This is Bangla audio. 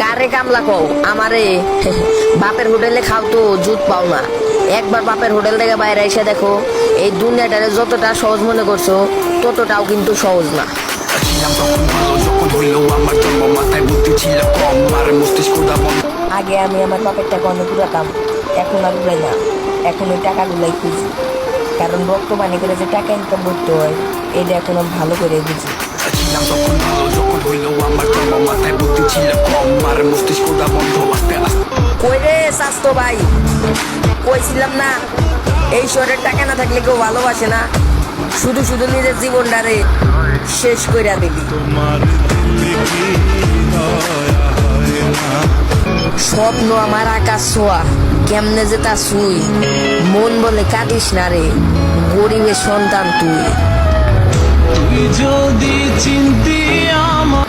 কারে কামলা কও আমারে? বাপের হোটেলে খাও তো জুত পাও না। একবার বাপের হোটেল থেকে বাইরে এসে দেখো এই দুনিয়াটারে যতটা সহজ মনে করছো ততটাও কিন্তু সহজ না। ছিলাম তখন ভালো, যখন হইলো আমার জন্ম, মাথায় বুদ্ধি ছিল কম, আর মস্তিষ্ক বন্ধ। আগে আমি আমার বাপের টাকা অনেক উড়াতাম, এখন আর উড়াই না। এখন ওই টাকাগুলাই খুঁজি, কারণ বর্তমানে করে যে টাকা ইনকাম করতে হয় এটা এখন আমি ভালো করে বুঝি। ছিলাম তখন ভালো, যখন হইলো আমার জন্ম, মাথায় বুদ্ধি ছিল কম, আর মস্তিষ্ক বন্ধ। আস্তে আস্তে কই রে স্বাস্থ্য ভাই, কইছিলাম না এই শহরের টাকা না থাকলে কেউ ভালোবাসে না, শুধু শুধু নিজের জীবনটারে শেষ কইরা দিবি। স্বপ্ন আমার আকাশ ছোঁয়া, কেমনে যে তা শুই, মন বলে কাঁদিস না রে, গরিবের সন্তান তুই। যদি চিনতি আমার